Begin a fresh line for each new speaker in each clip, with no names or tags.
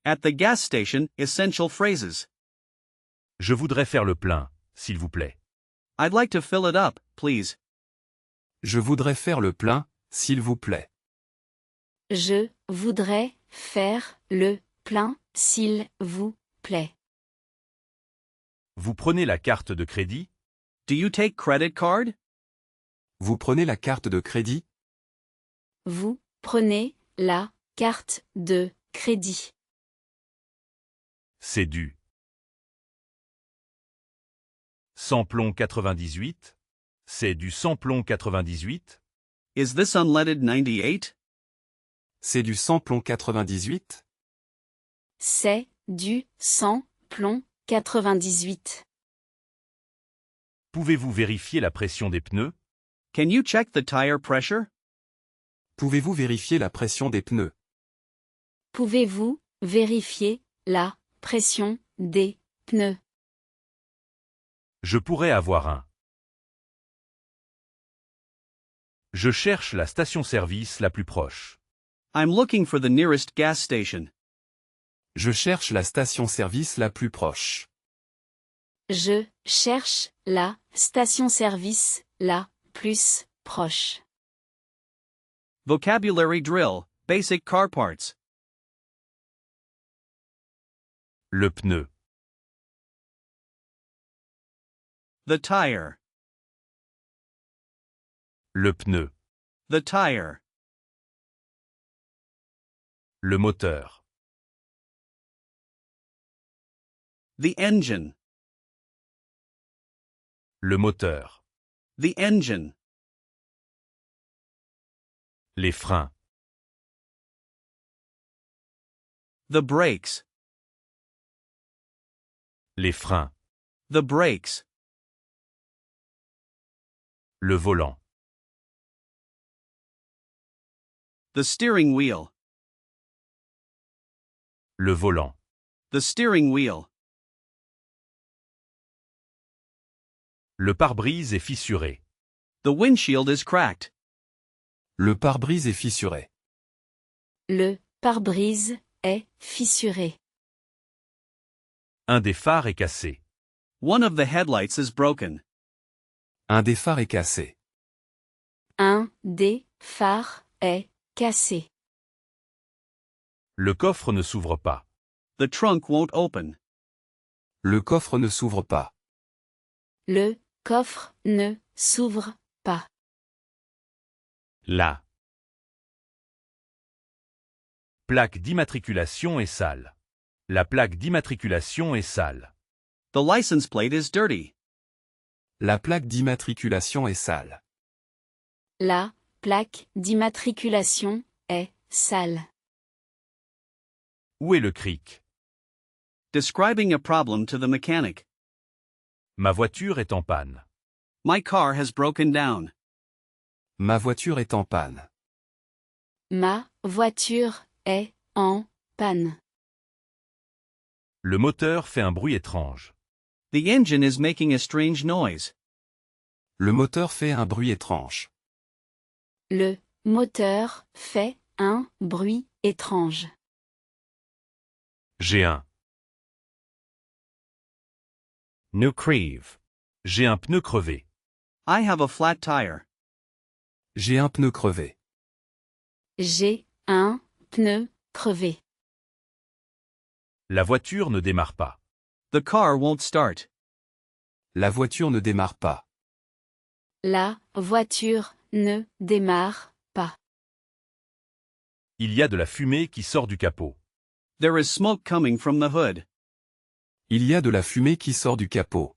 At the gas station, essential phrases.
Je voudrais faire le plein, s'il vous plaît.
I'd like to fill it up, please.
Je voudrais faire le plein, s'il vous plaît.
Je voudrais faire le plein, s'il vous plaît.
Vous prenez la carte de crédit?
Do you take credit card?
Vous prenez la carte de crédit?
Vous prenez la carte de crédit.
C'est du samplon 98? C'est du samplon 98?
Is this unleaded 98?
C'est du samplon 98?
C'est du samplon 98.
Pouvez-vous vérifier la pression des pneus?
Can you check the tire pressure?
Pouvez-vous vérifier la pression des pneus?
Pouvez-vous vérifier la pression des pneus?
Je pourrais avoir un. Je cherche la station-service la plus proche.
I'm looking for the nearest gas station.
Je cherche la station-service la plus proche.
Je cherche la station-service la plus proche.
Vocabulary drill, basic car parts.
Le pneu.
The tire.
Le pneu.
The tire.
Le moteur.
The engine.
Le moteur.
The engine.
Les freins.
The brakes.
Les freins.
The brakes.
Le volant.
The steering wheel.
Le volant.
The steering wheel.
Le pare-brise est fissuré.
The windshield is cracked.
Le pare-brise est fissuré.
Le pare-brise est fissuré.
Un des phares est cassé.
One of the headlights is broken.
Un des phares est cassé.
Un des phares est cassé.
Le coffre ne s'ouvre pas.
The trunk won't open.
Le coffre ne s'ouvre pas.
Le coffre ne s'ouvre pas.
La plaque d'immatriculation est sale. La plaque d'immatriculation est sale.
The license plate is dirty.
La plaque d'immatriculation est sale.
La plaque d'immatriculation est sale.
Où est le cric?
Describing a problem to the mechanic.
Ma voiture est en panne.
My car has broken down.
Ma voiture est en panne.
Ma voiture est en panne.
Le moteur fait un bruit étrange.
The engine is making a strange noise.
Le moteur fait un bruit étrange.
Le moteur fait un bruit étrange.
J'ai un pneu crève. J'ai un pneu crevé.
I have a flat tire.
J'ai un pneu crevé.
J'ai un pneu crevé.
La voiture ne démarre pas.
The car won't start.
La voiture ne démarre pas.
La voiture ne démarre pas.
Il y a de la fumée qui sort du capot.
There is smoke coming from the hood.
Il y a de la fumée qui sort du capot.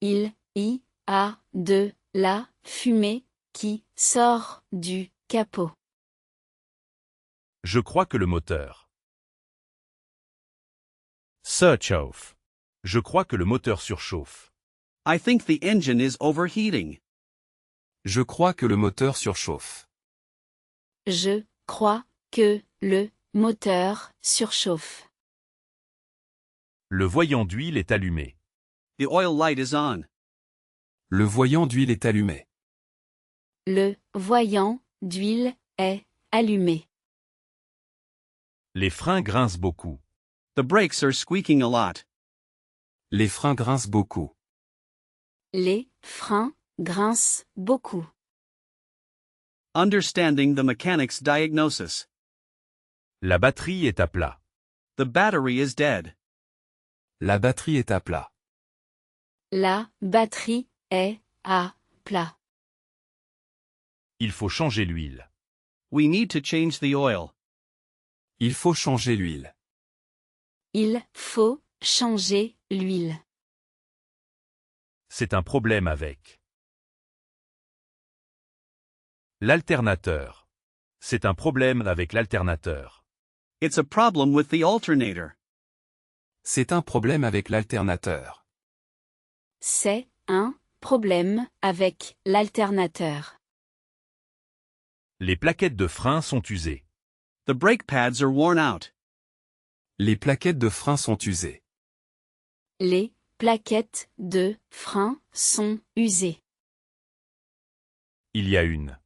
Il y a de la fumée qui sort du capot.
Je crois que le moteur surchauffe. Je crois que le moteur surchauffe.
I think the engine is overheating.
Je crois que le moteur surchauffe.
Je crois que le moteur surchauffe.
Le voyant d'huile est allumé.
The oil light is on.
Le voyant d'huile est allumé.
Le voyant d'huile est allumé.
Les freins grincent beaucoup.
The brakes are squeaking a lot.
Les freins grincent beaucoup.
Les freins grincent beaucoup.
Understanding the mechanic's diagnosis.
La batterie est à plat.
The battery is dead.
La batterie est à plat.
La batterie est à plat.
Il faut changer l'huile.
We need to change the oil.
Il faut changer l'huile.
Il faut changer l'huile.
C'est un problème avec l'alternateur. C'est un problème avec l'alternateur.
It's a problem with the alternator.
C'est un problème avec l'alternateur.
C'est un problème avec l'alternateur.
Les plaquettes de frein sont usées.
The brake pads are worn out.
Les plaquettes de frein sont usées.
Les plaquettes de frein sont usées.
Il y a une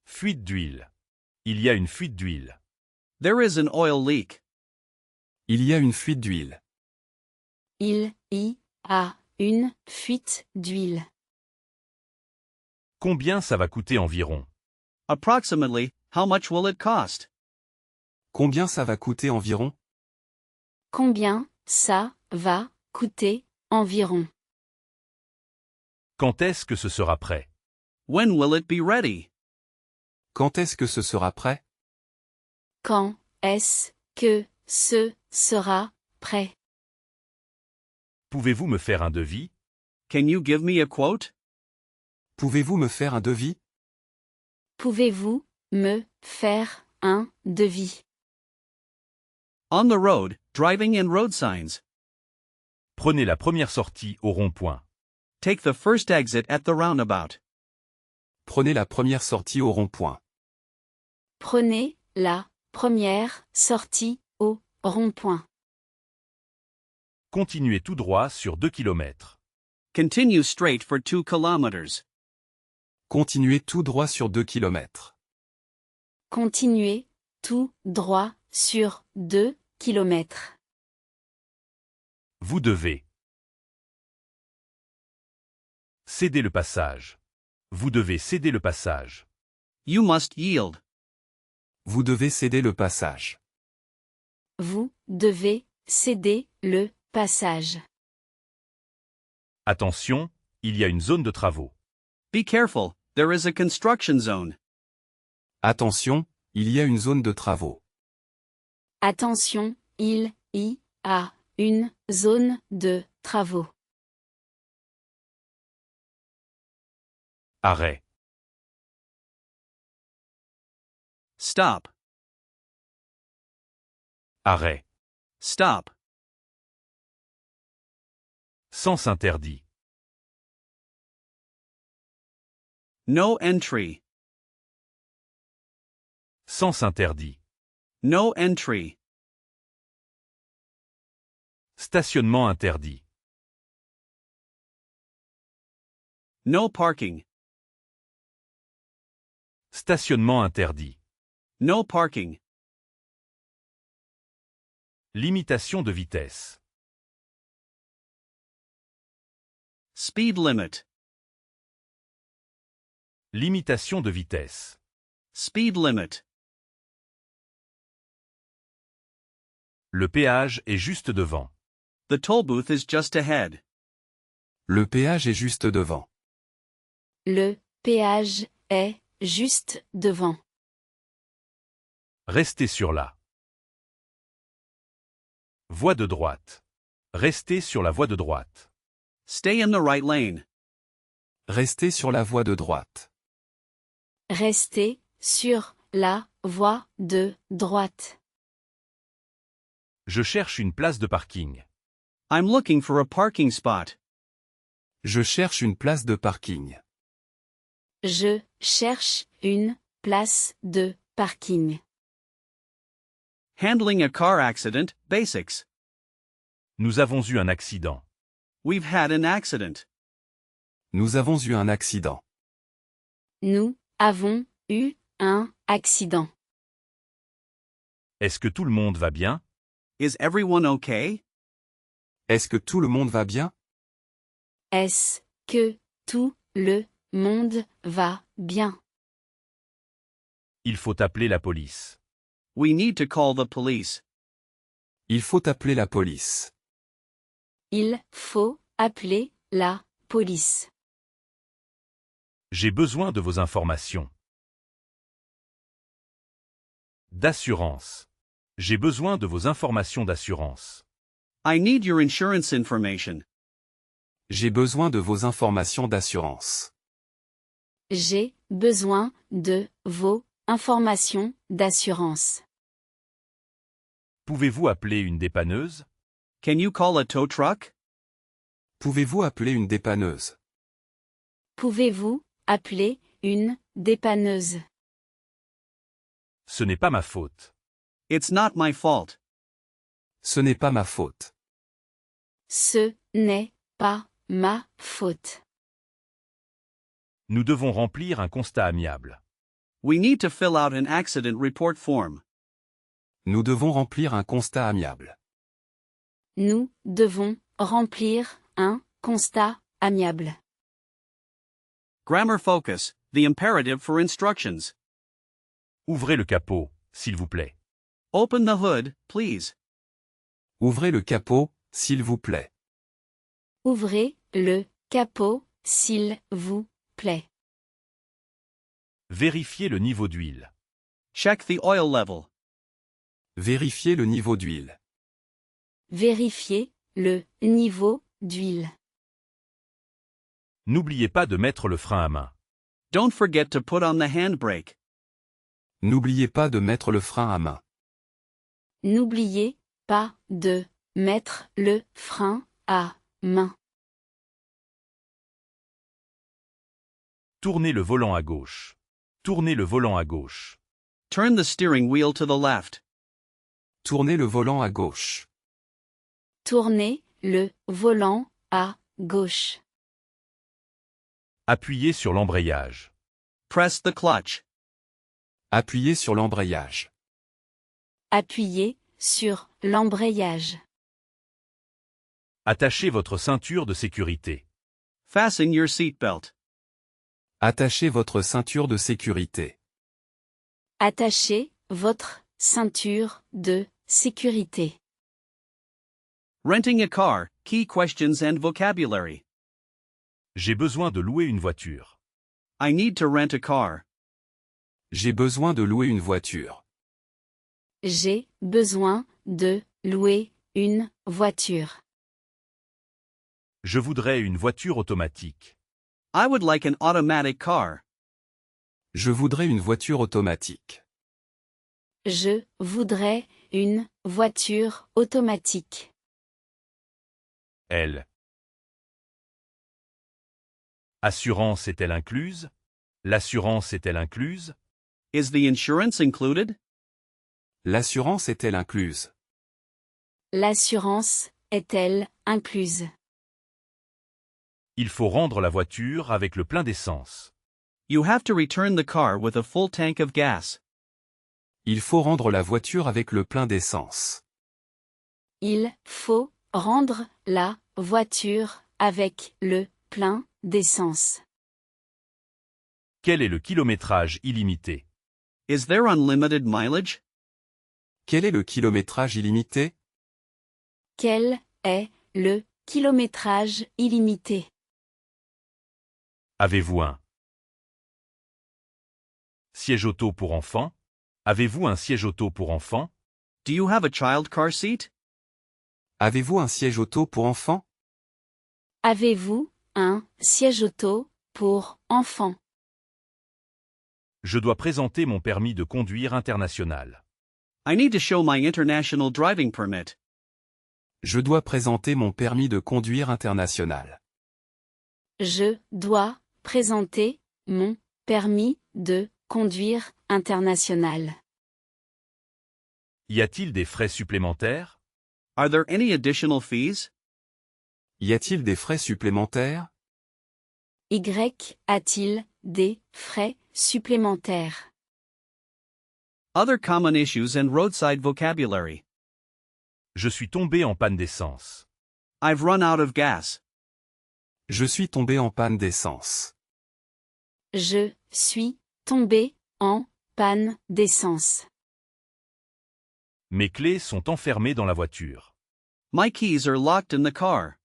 fuite d'huile. Il y a une fuite d'huile.
There is an oil leak.
Il y a une fuite d'huile.
Il y a une fuite d'huile.
Combien ça va coûter environ?
Approximately, how much will it cost?
Combien ça va coûter environ?
Combien ça va coûter environ?
Quand est-ce que ce sera prêt?
When will it be ready?
Quand est-ce que ce sera prêt?
Quand est-ce que ce sera prêt?
Pouvez-vous me faire un devis?
Can you give me a quote?
Pouvez-vous me faire un devis?
Pouvez-vous me faire un devis?
On the road, driving and road signs.
Prenez la première sortie au rond-point.
Take the first exit at the roundabout.
Prenez la première sortie au rond-point.
Prenez la première sortie au rond-point.
Continuez tout droit sur 2 km.
Continue straight for 2 kilometers.
Continuez tout droit sur 2 km.
Continuez tout droit sur 2 kilomètres.
Vous devez céder le passage. Vous devez céder le passage.
You must yield.
Vous devez céder le passage.
Vous devez céder le passage.
Attention, il y a une zone de travaux.
Be careful, there is a construction zone.
Attention, il y a une zone de travaux.
Attention, il y a une zone de travaux.
Arrêt.
Stop.
Arrêt.
Stop.
Sens interdit.
No entry.
Sens interdit.
No entry.
Stationnement interdit.
No parking.
Stationnement interdit.
No parking.
Limitation de vitesse.
Speed limit.
Limitation de vitesse.
Speed limit.
Le péage est juste devant.
The toll booth is just ahead.
Le péage est juste devant.
Le péage est juste devant.
Restez sur la voie de droite. Restez sur la voie de droite.
Stay in the right lane.
Restez sur la voie de droite.
Restez sur la voie de droite.
Je cherche une place de parking.
I'm looking for a parking spot.
Je cherche une place de parking.
Je cherche une place de parking.
Handling a car accident, basics.
Nous avons eu un accident.
We've had an accident.
Nous avons eu un accident.
Nous avons eu un accident.
Est-ce que tout le monde va bien?
Is everyone okay?
Est-ce que tout le monde va bien?
Est-ce que tout le monde va bien?
Il faut appeler la police.
We need to call the police.
Il faut appeler la police.
Il faut appeler la police.
J'ai besoin de vos informations. D'assurance. J'ai besoin de vos informations d'assurance.
I need your insurance information.
J'ai besoin de vos informations d'assurance.
J'ai besoin de vos informations d'assurance.
Pouvez-vous appeler une dépanneuse?
Can you call a tow truck?
Pouvez-vous appeler une dépanneuse?
Pouvez-vous appeler une dépanneuse?
Ce n'est pas ma faute.
It's not my fault.
Ce n'est pas ma faute.
Ce n'est pas ma faute.
Nous devons remplir un constat amiable.
We need to fill out an accident report form.
Nous devons remplir un constat amiable.
Nous devons remplir un constat amiable.
Grammar focus, the imperative for instructions.
Ouvrez le capot, s'il vous plaît.
Open the hood, please.
Ouvrez le capot, s'il vous plaît.
Ouvrez le capot, s'il vous plaît.
Vérifiez le niveau d'huile.
Check the oil level.
Vérifiez le niveau d'huile.
Vérifiez le niveau d'huile.
N'oubliez pas de mettre le frein à main.
Don't forget to put on the handbrake.
N'oubliez pas de mettre le frein à main.
N'oubliez pas de mettre le frein à main.
Tournez le volant à gauche. Tournez le volant à gauche.
Turn the steering wheel to the left.
Tournez le volant à gauche.
Tournez le volant à gauche.
Appuyez sur l'embrayage.
Press the clutch.
Appuyez sur l'embrayage.
Appuyez sur l'embrayage.
Attachez votre ceinture de sécurité.
Fasten your seatbelt.
Attachez votre ceinture de sécurité.
Attachez votre ceinture de sécurité.
Renting a car, key questions and vocabulary.
J'ai besoin de louer une voiture.
I need to rent a car.
J'ai besoin de louer une voiture.
J'ai besoin de louer une voiture.
Je voudrais une voiture automatique.
I would like an automatic car.
Je voudrais une voiture automatique.
Je voudrais une voiture automatique.
Elle. Assurance est-elle incluse? L'assurance est-elle incluse?
Is the insurance included?
L'assurance est-elle incluse?
L'assurance est-elle incluse?
Il faut rendre la voiture avec le plein d'essence.
You have to return the car with a full tank of gas.
Il faut rendre la voiture avec le plein d'essence.
Il faut rendre la voiture avec le plein d'essence.
Quel est le kilométrage illimité?
Is there unlimited mileage?
Quel est le kilométrage illimité?
Quel est le kilométrage illimité?
Avez-vous un siège auto pour enfants? Avez-vous un siège auto pour enfants?
Do you have a child car seat?
Avez-vous un siège auto pour enfants?
Avez-vous un siège auto pour enfants?
Je dois présenter mon permis de conduire international.
I need to show my international driving permit.
Je dois présenter mon permis de conduire international.
Je dois présenter mon permis de conduire international.
Y a-t-il des frais supplémentaires?
Are there any additional fees?
Y a-t-il des frais supplémentaires?
Y a-t-il des frais supplémentaires?
Other common issues and roadside vocabulary.
Je suis tombé en panne d'essence.
I've run out of gas.
Je suis tombé en panne d'essence.
Je suis tombé en panne d'essence.
Mes clés sont enfermées dans la voiture.
My keys are locked in the car.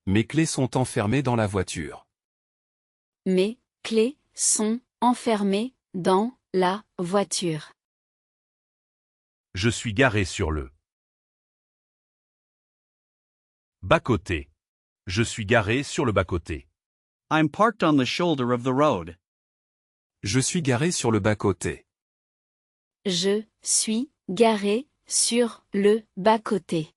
Mes clés sont enfermées dans la voiture.
Mes clés sont enfermées dans la voiture.
Je suis garé sur le bas-côté. Je suis garé sur le bas-côté.
I'm parked on the shoulder of the road.
Je suis garé sur le bas-côté.
Je suis garé sur le bas-côté.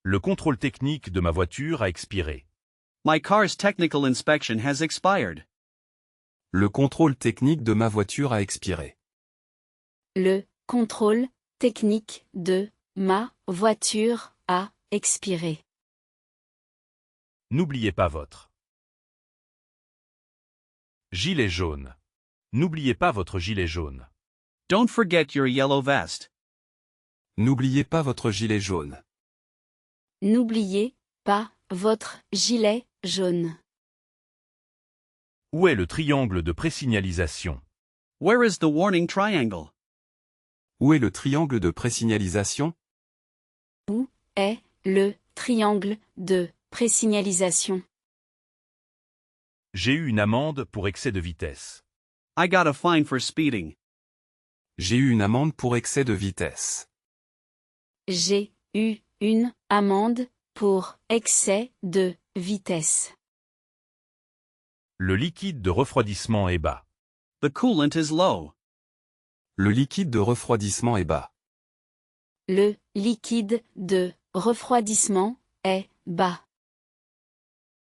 Le contrôle technique de ma voiture a expiré.
My car's technical inspection has expired.
Le contrôle technique de ma voiture a expiré.
Le contrôle technique de ma voiture a expiré.
N'oubliez pas votre gilet jaune. N'oubliez pas votre gilet jaune.
Don't forget your yellow vest.
N'oubliez pas votre gilet jaune.
N'oubliez pas votre gilet jaune.
Où est le triangle de présignalisation?
Where is the warning triangle?
Où est le triangle de présignalisation?
Où est le triangle de présignalisation?
J'ai eu une amende pour excès de vitesse.
I got a fine for speeding.
J'ai eu une amende pour excès de vitesse.
J'ai eu une amende pour excès de vitesse.
Le liquide de refroidissement est bas.
The coolant is low.
Le liquide de refroidissement est bas.
Le liquide de refroidissement est bas.